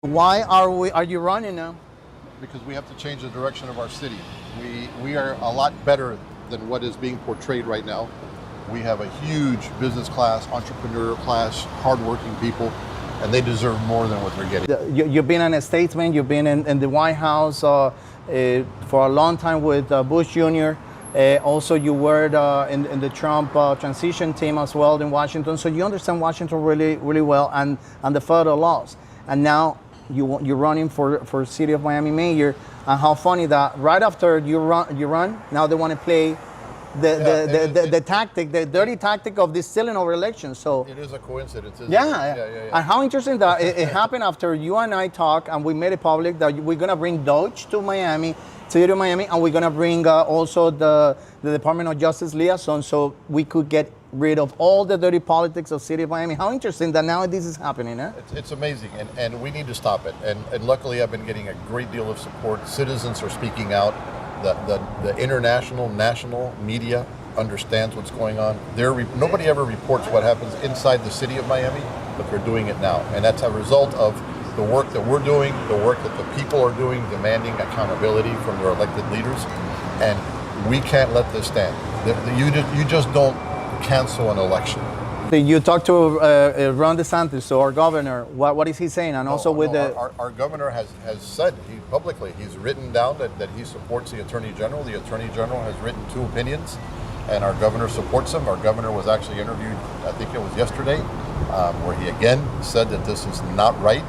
Why are you running now? Because we have to change the direction of our city. We are a lot better than what is being portrayed right now. We have a huge business class, entrepreneurial class, hardworking people, and they deserve more than what they're getting. You've been a statesman, you've been in the White House for a long time with Bush Jr. Also, you were in the Trump transition team as well in Washington, so you understand Washington really, really well and the federal laws. And now you're running for City of Miami mayor. And how funny that right after you run, now they want to play the tactic, the dirty tactic of this stealing over elections. So it is a coincidence, isn't yeah. it? And how interesting that it happened after you and I talked and we made it public that we're gonna bring Dodge to Miami, City of Miami, and we're gonna bring also the Department of Justice liaison, so we could get rid of all the dirty politics of City of Miami. How interesting that now this is happening, huh? It's amazing, and we need to stop it. And luckily, I've been getting a great deal of support. Citizens are speaking out. The international, national media understands what's going on. Nobody ever reports what happens inside the city of Miami, but they're doing it now. And that's a result of the work that we're doing, the work that the people are doing, demanding accountability from their elected leaders. And we can't let this stand. You just don't cancel an election. You talked to Ron DeSantis, so our governor. What is he saying? And also our governor has said publicly, he's written down that he supports the Attorney General. The Attorney General has written 2 opinions, and our governor supports them. Our governor was actually interviewed, I think it was yesterday, where he again said that this is not right.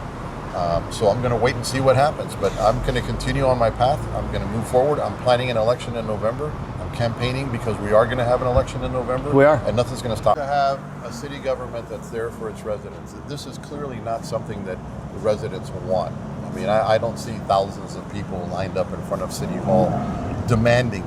So I'm going to wait and see what happens, but I'm going to continue on my path. I'm going to move forward. I'm planning an election in November. Campaigning because we are going to have an election in November. We are. And nothing's going to stop. To have a city government that's there for its residents. This is clearly not something that the residents want. I mean, I don't see thousands of people lined up in front of City Hall demanding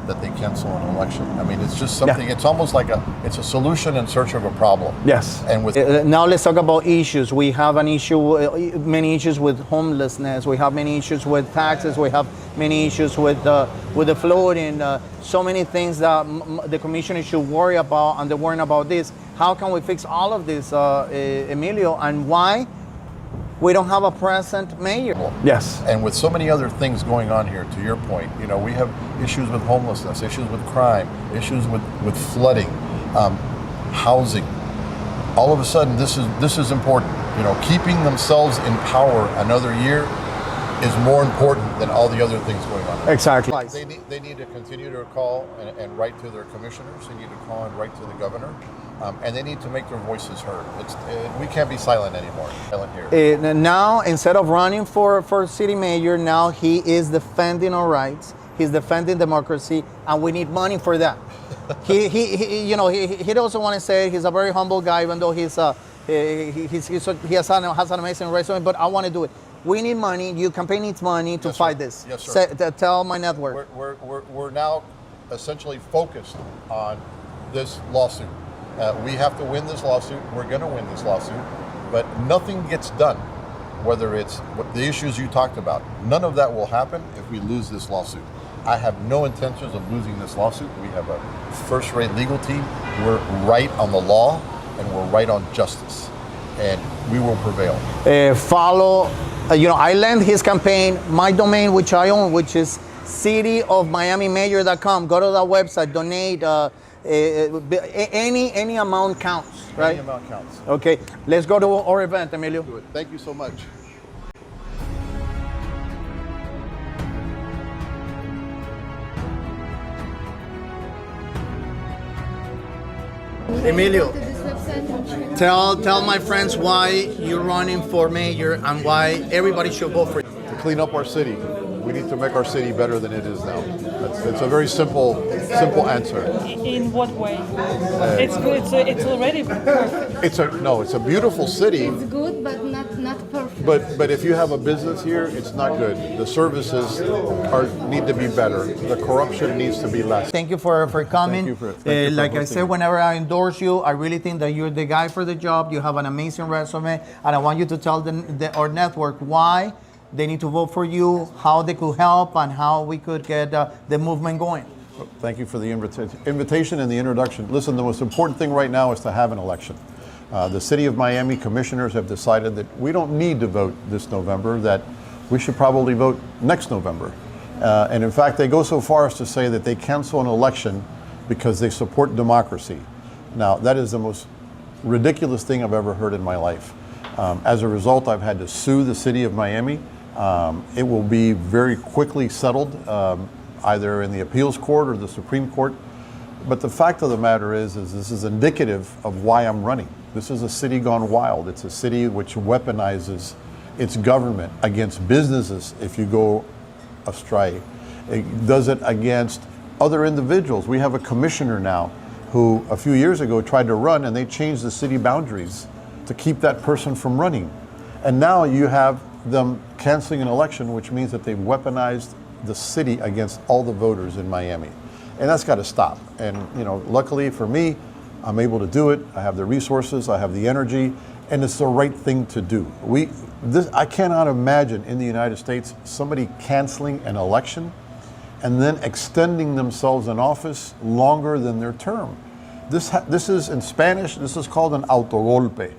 that they cancel an election. I mean, it's just something, it's almost like it's a solution in search of a problem. Yes. And with now let's talk about issues. We have an issue, many issues with homelessness. We have many issues with taxes. We have many issues with the flooding. So many things that the commissioner should worry about, and they're worrying about this. How can we fix all of this, Emilio, and why we don't have a present mayor? Yes. And with so many other things going on here, to your point, we have issues with homelessness, issues with crime, issues with flooding, housing. All of a sudden, this is important. Keeping themselves in power another year is more important than all the other things going on. Exactly. They need to continue to call and write to their commissioners. They need to call and write to the governor. And they need to make their voices heard. We can't be silent anymore. Here. Now, instead of running for city mayor, now he is defending our rights. He's defending democracy, and we need money for that. He doesn't want to say he's a very humble guy, even though he has an amazing resume. But I want to do it. We need money. Your campaign needs money to fight this. Yes, sir. Tell my network. We're now essentially focused on this lawsuit. We have to win this lawsuit. We're going to win this lawsuit, but nothing gets done. Whether it's the issues you talked about, none of that will happen if we lose this lawsuit. I have no intentions of losing this lawsuit. We have a first-rate legal team. We're right on the law, and we're right on justice, and we will prevail. Follow. I lend his campaign, my domain, which I own, which is cityofmiamimayor.com. Go to that website, donate. Any amount counts, right? Any amount counts. Okay, let's go to our event, Emilio. Do it. Thank you so much. Emilio, tell my friends why you're running for mayor and why everybody should vote for you. To clean up our city. We need to make our city better than it is now. It's a very simple answer. In what way? It's good. It's already perfect. It's a beautiful city. It's good, but not perfect. But if you have a business here, it's not good. The services need to be better. The corruption needs to be less. Thank you for coming. Thank you for like I said, whenever I endorse you, I really think that you're the guy for the job. You have an amazing resume, and I want you to tell our network why they need to vote for you, how they could help, and how we could get the movement going. Thank you for the invitation and the introduction. Listen, the most important thing right now is to have an election. The City of Miami commissioners have decided that we don't need to vote this November, that we should probably vote next November. And in fact, they go so far as to say that they cancel an election because they support democracy. Now, that is the most ridiculous thing I've ever heard in my life. As a result, I've had to sue the City of Miami. It will be very quickly settled, either in the appeals court or the Supreme Court. But the fact of the matter is this is indicative of why I'm running. This is a city gone wild. It's a city which weaponizes its government against businesses if you go astray. It does it against other individuals. We have a commissioner now who a few years ago tried to run, and they changed the city boundaries to keep that person from running. And now you have them canceling an election, which means that they've weaponized the city against all the voters in Miami. And that's got to stop. And luckily for me, I'm able to do it. I have the resources, I have the energy, and it's the right thing to do. I cannot imagine in the United States somebody canceling an election and then extending themselves in office longer than their term. This is, in Spanish, this is called an autogolpe,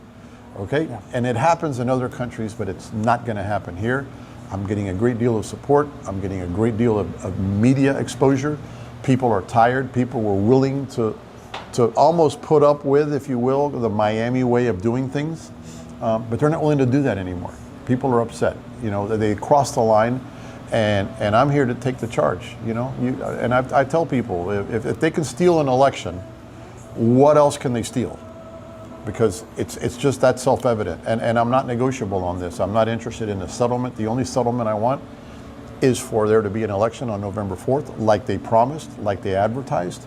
okay? Yeah. And it happens in other countries, but it's not going to happen here. I'm getting a great deal of support. I'm getting a great deal of media exposure. People are tired. People were willing to almost put up with, if you will, the Miami way of doing things, but they're not willing to do that anymore. People are upset. They crossed the line, and I'm here to take the charge. And I tell people, if they can steal an election, what else can they steal? Because it's just that self-evident. And I'm not negotiable on this. I'm not interested in a settlement. The only settlement I want is for there to be an election on November 4th, like they promised, like they advertised.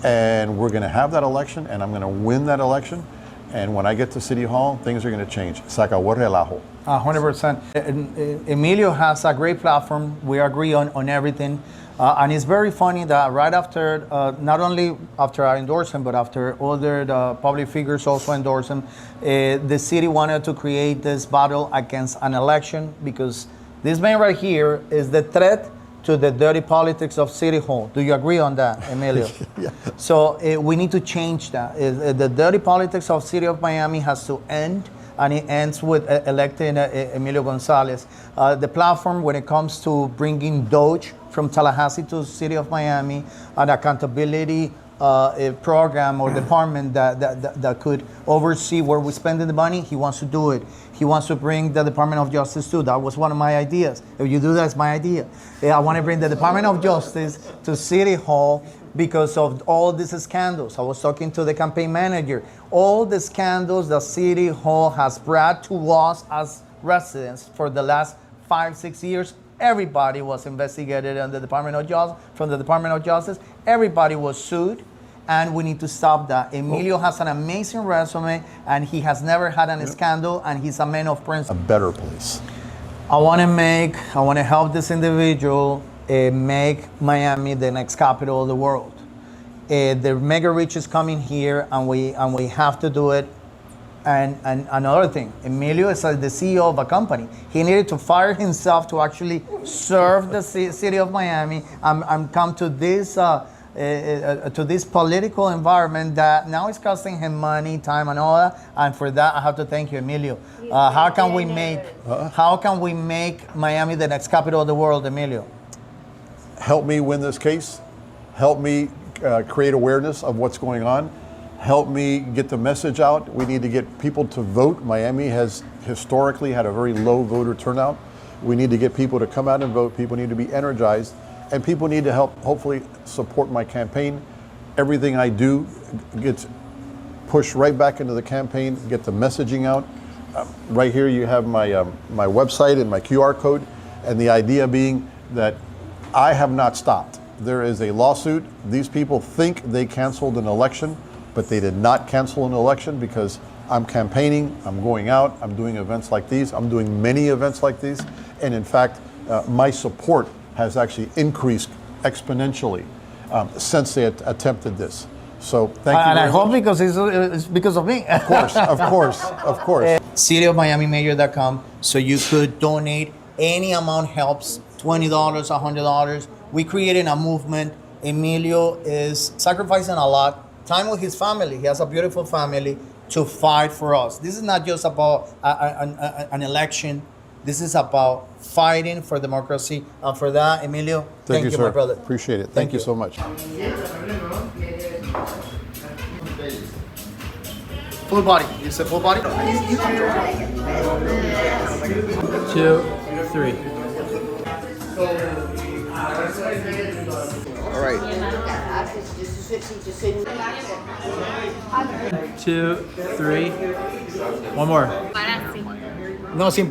And we're going to have that election, and I'm going to win that election. And when I get to City Hall, things are going to change. Se acabó el relajo. 100%. Emilio has a great platform. We agree on everything. And it's very funny that right after, not only after I endorse him, but after other public figures also endorse him, the city wanted to create this battle against an election because this man right here is the threat to the dirty politics of City Hall. Do you agree on that, Emilio? Yeah. So we need to change that. The dirty politics of City of Miami has to end, and it ends with electing Emilio Gonzalez. The platform when it comes to bringing Doge from Tallahassee to City of Miami, an accountability program or department that could oversee where we're spending the money, he wants to do it. He wants to bring the Department of Justice too. That was one of my ideas. If you do that, it's my idea. I want to bring the Department of Justice to City Hall because of all these scandals. I was talking to the campaign manager. All the scandals that City Hall has brought to us as residents for the last 5-6 years, everybody was investigated in the Department of Justice, from the Department of Justice. Everybody was sued. And we need to stop that. Emilio has an amazing resume, and he has never had a scandal, and he's a man of principle. A better place. I want to help this individual make Miami the next capital of the world. The mega rich is coming here, and we have to do it. And another thing, Emilio is the CEO of a company. He needed to fire himself to actually serve the city of Miami and come to this political environment that now is costing him money, time, and all that. And for that, I have to thank you, Emilio. How can we make Miami the next capital of the world, Emilio? Help me win this case. Help me create awareness of what's going on. Help me get the message out. We need to get people to vote. Miami has historically had a very low voter turnout. We need to get people to come out and vote. People need to be energized. And people need to help, hopefully, support my campaign. Everything I do gets pushed right back into the campaign, get the messaging out. Right here you have my website and my QR code. And the idea being that I have not stopped. There is a lawsuit. These people think they canceled an election, but they did not cancel an election because I'm campaigning, I'm going out, I'm doing events like these, I'm doing many events like these. And in fact, my support has actually increased exponentially since they attempted this. So thank you. And I hope because it's because of me. Of course. cityofmiamimayor.com, so you could donate. Any amount helps. $20, $100. We created a movement. Emilio is sacrificing a lot. Time with his family. He has a beautiful family. to fight for us. This is not just about an election. This is about fighting for democracy. And for that, Emilio, thank you, sir. my brother. Appreciate it. Thank you so much. Full body. You said full body? 2, 3. All right. 2, 3. One more. No, sin